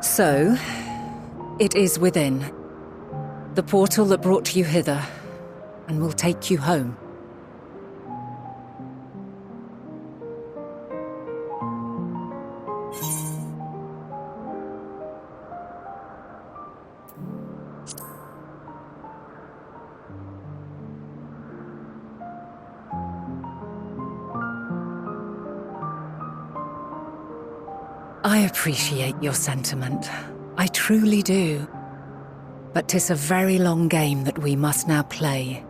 So, it is within. The portal that brought you hither, and will take you home. I appreciate your sentiment. I truly do. But 'tis a very long game that we must now play.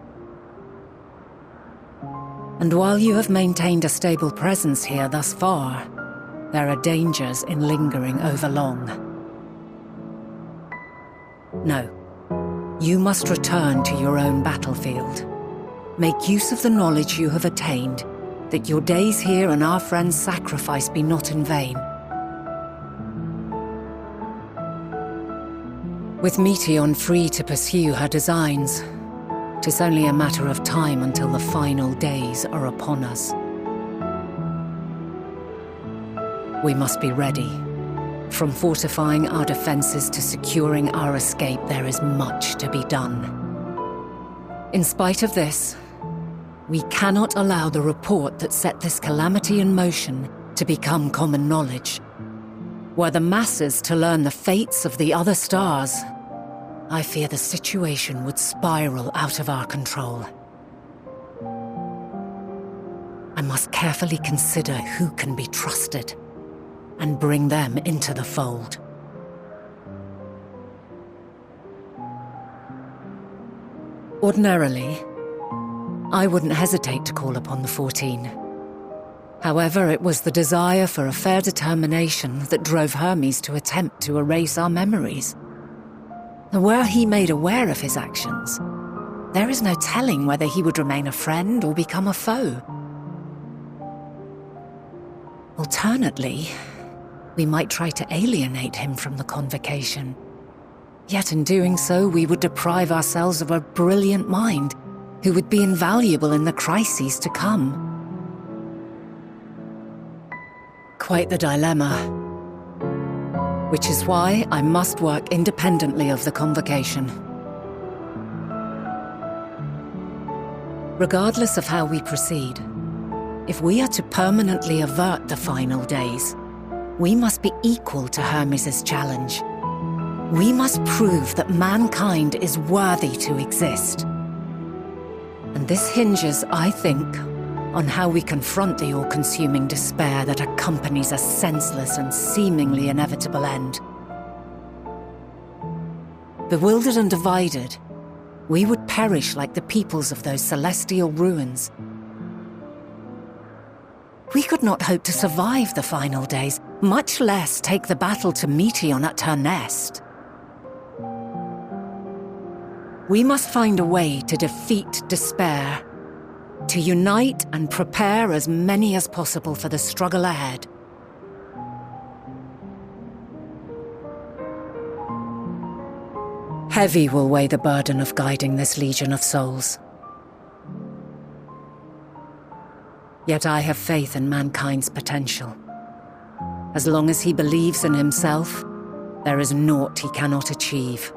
And while you have maintained a stable presence here thus far, there are dangers in lingering over long. No. You must return to your own battlefield. Make use of the knowledge you have attained, that your days here and our friends' sacrifice be not in vain. With Meteon free to pursue her designs, 'tis only a matter of time until the final days are upon us. We must be ready. From fortifying our defenses to securing our escape, there is much to be done. In spite of this, we cannot allow the report that set this calamity in motion to become common knowledge. Were the masses to learn the fates of the other stars, I fear the situation would spiral out of our control. I must carefully consider who can be trusted and bring them into the fold. Ordinarily, I wouldn't hesitate to call upon the 14. However, it was the desire for a fair determination that drove Hermes to attempt to erase our memories. And were he made aware of his actions, there is no telling whether he would remain a friend or become a foe. Alternately, we might try to alienate him from the convocation. Yet in doing so, we would deprive ourselves of a brilliant mind who would be invaluable in the crises to come. Quite the dilemma. Which is why I must work independently of the convocation. Regardless of how we proceed, if we are to permanently avert the final days, we must be equal to Hermes' challenge. We must prove that mankind is worthy to exist. And this hinges, I think, on how we confront the all-consuming despair that accompanies a senseless and seemingly inevitable end. Bewildered and divided, we would perish like the peoples of those celestial ruins. We could not hope to survive the final days, much less take the battle to Meteon at her nest. We must find a way to defeat despair, to unite and prepare as many as possible for the struggle ahead. Heavy will weigh the burden of guiding this legion of souls. Yet I have faith in mankind's potential. As long as he believes in himself, there is naught he cannot achieve.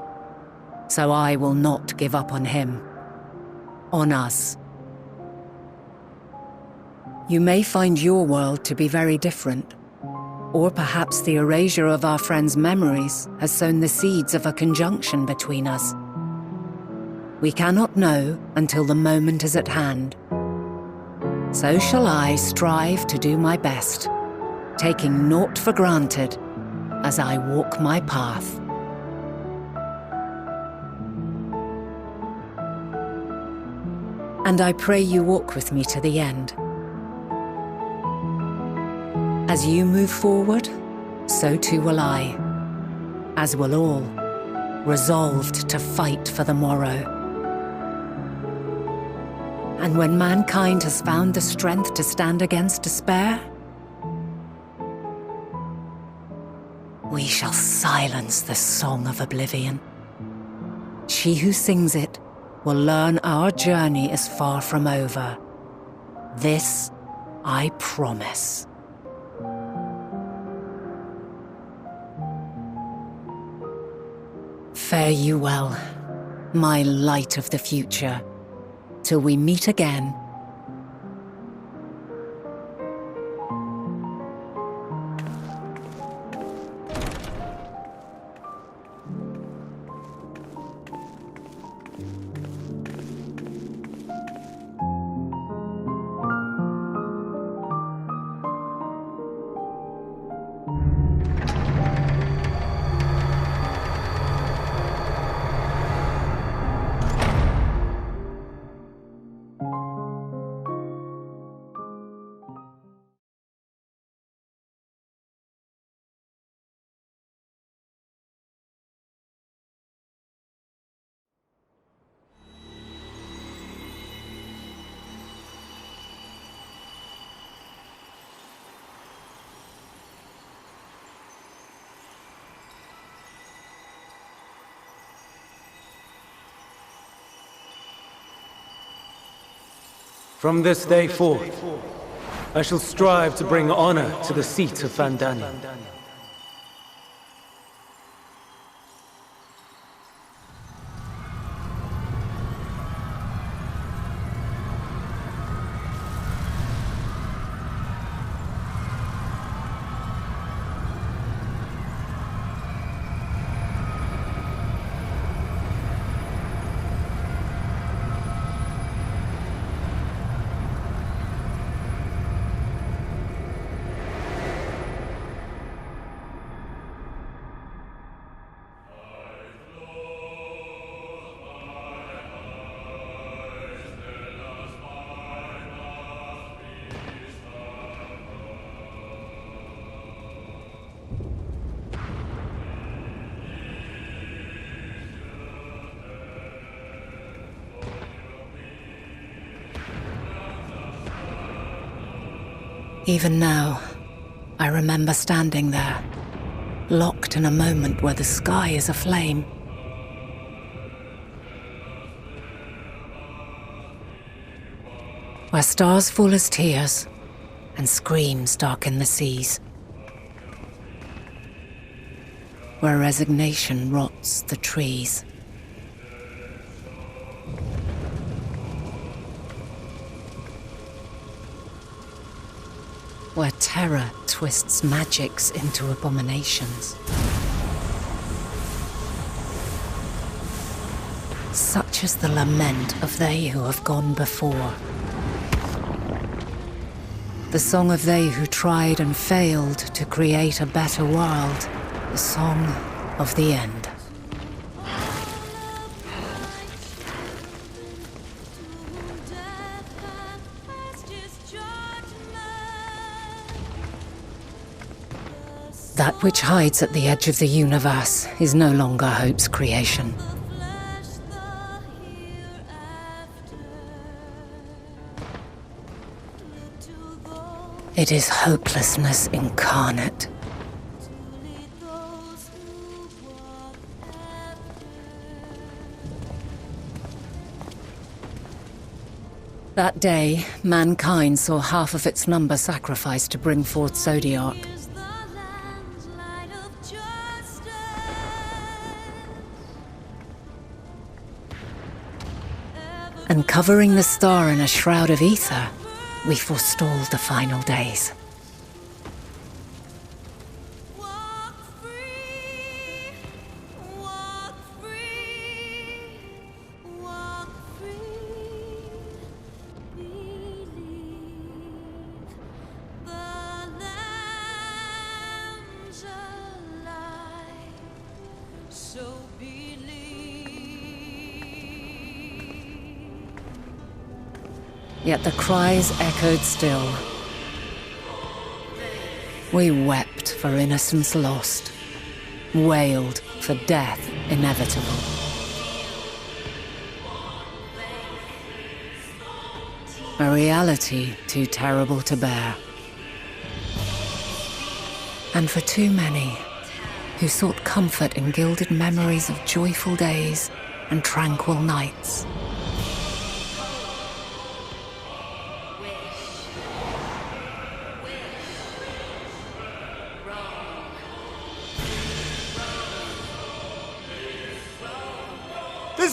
So I will not give up on him, on us. You may find your world to be very different, or perhaps the erasure of our friends' memories has sown the seeds of a conjunction between us. We cannot know until the moment is at hand. So shall I strive to do my best, taking naught for granted as I walk my path. And I pray you walk with me to the end. As you move forward, so too will I, as will all, resolved to fight for the morrow. And when mankind has found the strength to stand against despair, we shall silence the song of oblivion. She who sings it will learn our journey is far from over. This I promise. Fare you well, my light of the future, till we meet again. From this day forth, I shall strive to bring honor to the seat of Vandani. Even now, I remember standing there, locked in a moment where the sky is aflame. Where stars fall as tears, and screams darken the seas. Where resignation rots the trees. Where terror twists magics into abominations. Such is the lament of they who have gone before. The song of they who tried and failed to create a better world. The song of the end. That which hides at the edge of the universe is no longer hope's creation. It is hopelessness incarnate. That day, mankind saw half of its number sacrificed to bring forth Zodiark. And covering the star in a shroud of ether, we forestalled the final days. Yet the cries echoed still. We wept for innocence lost, wailed for death inevitable. A reality too terrible to bear. And for too many who sought comfort in gilded memories of joyful days and tranquil nights.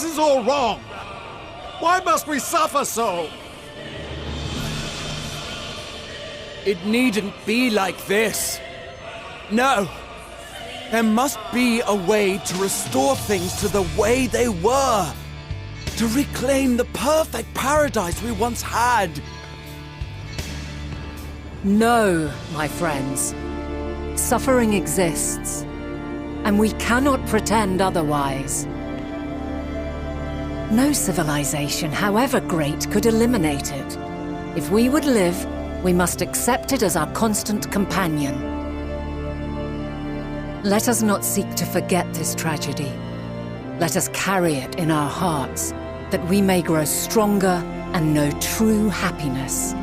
This is all wrong! Why must we suffer so? It needn't be like this. No. There must be a way to restore things to the way they were. To reclaim the perfect paradise we once had. No, my friends. Suffering exists, and we cannot pretend otherwise. No civilization, however great, could eliminate it. If we would live, we must accept it as our constant companion. Let us not seek to forget this tragedy. Let us carry it in our hearts, that we may grow stronger and know true happiness.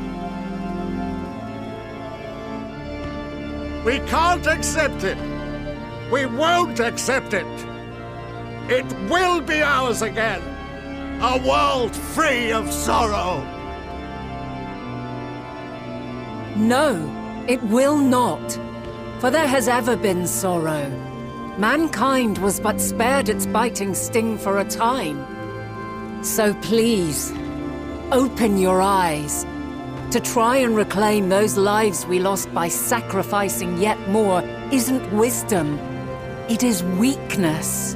We can't accept it. We won't accept it. It will be ours again. A world free of sorrow. No, it will not. For there has ever been sorrow. Mankind was but spared its biting sting for a time. So please, open your eyes. To try and reclaim those lives we lost by sacrificing yet more isn't wisdom. It is weakness.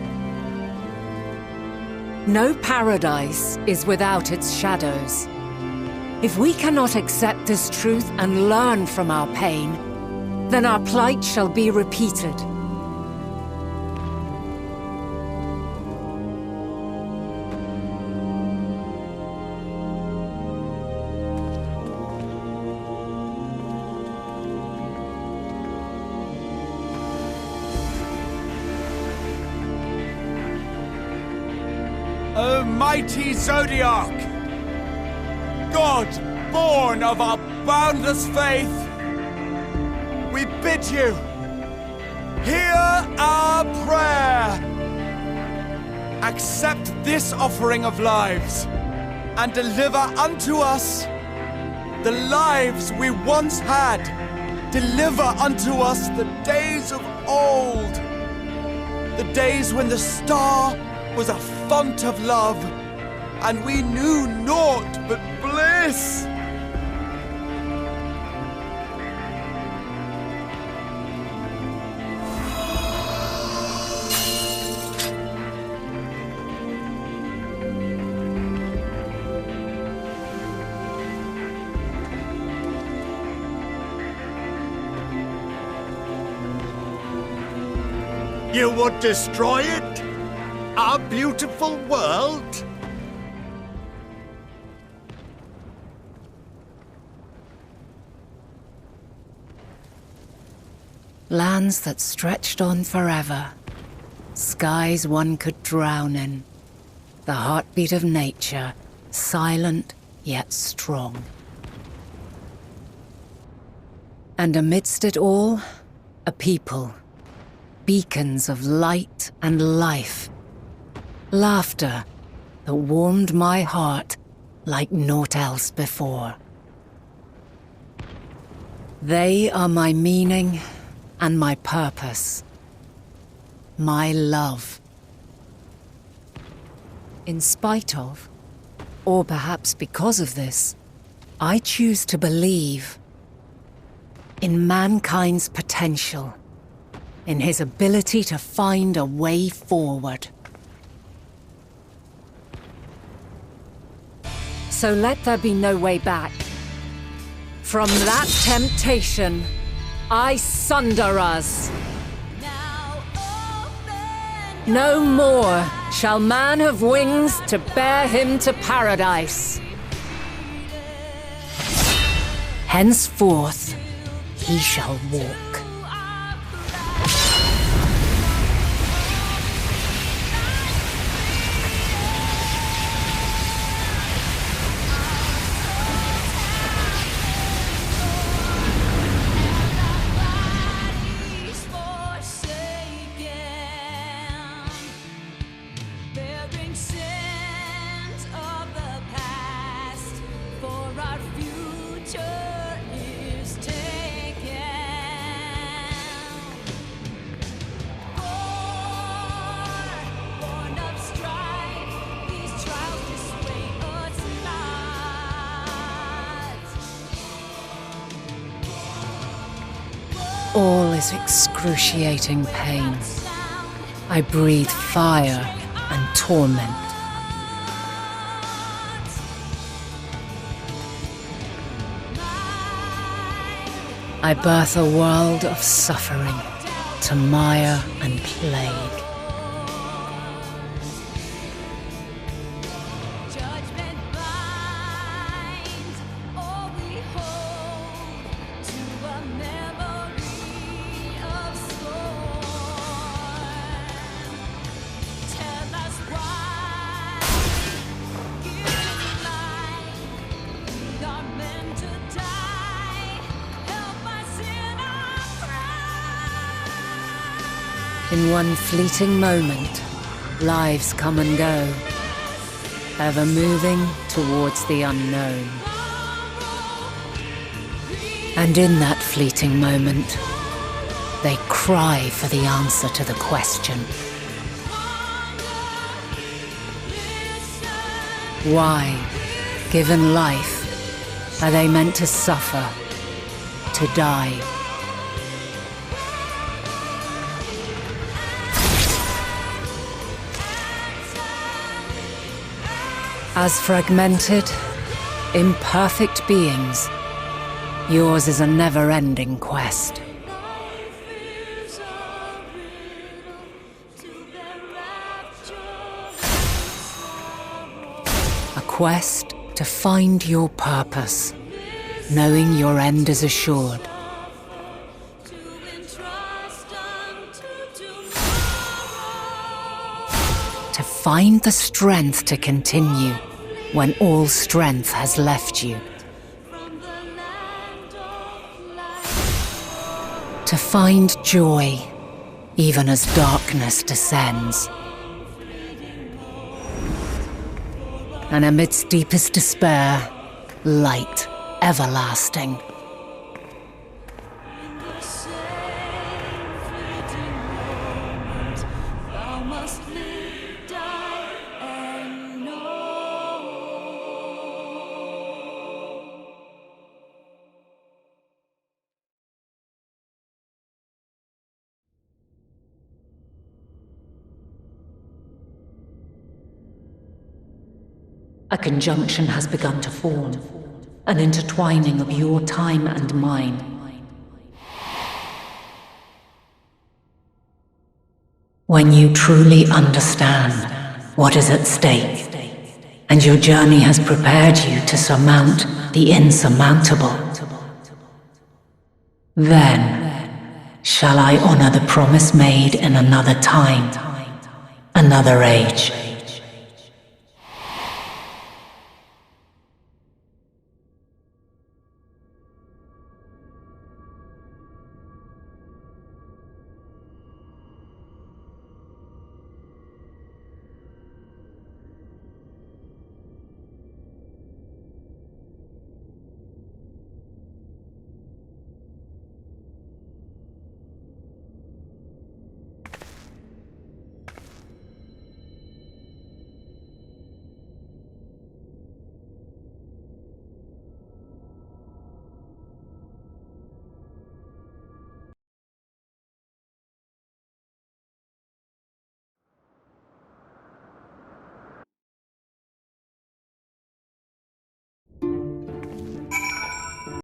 No paradise is without its shadows. If we cannot accept this truth and learn from our pain, then our plight shall be repeated. O mighty Zodiac! God, born of our boundless faith, we bid you, hear our prayer. Accept this offering of lives, and deliver unto us the lives we once had. Deliver unto us the days of old, the days when the star was a font of love, and we knew naught but bliss. You would destroy it? Our beautiful world? Lands that stretched on forever. Skies one could drown in. The heartbeat of nature, silent yet strong. And amidst it all, a people. Beacons of light and life. Laughter that warmed my heart like naught else before. They are my meaning and my purpose. My love. In spite of, or perhaps because of this, I choose to believe in mankind's potential, in his ability to find a way forward. So let there be no way back. From that temptation, I sunder us. No more shall man have wings to bear him to paradise. Henceforth, he shall walk. Past, for our future is taken. all is excruciating pain. I breathe fire and torment. I birth a world of suffering to mire and plague. In one fleeting moment, lives come and go, ever moving towards the unknown. And in that fleeting moment, they cry for the answer to the question. Why, given life, are they meant to suffer, to die? As fragmented, imperfect beings, yours is a never-ending quest. A quest to find your purpose, knowing your end is assured. To find the strength to continue when all strength has left you. To find joy even as darkness descends. And amidst deepest despair, light everlasting. A conjunction has begun to form, an intertwining of your time and mine. When you truly understand what is at stake, and your journey has prepared you to surmount the insurmountable, then shall I honor the promise made in another time, another age.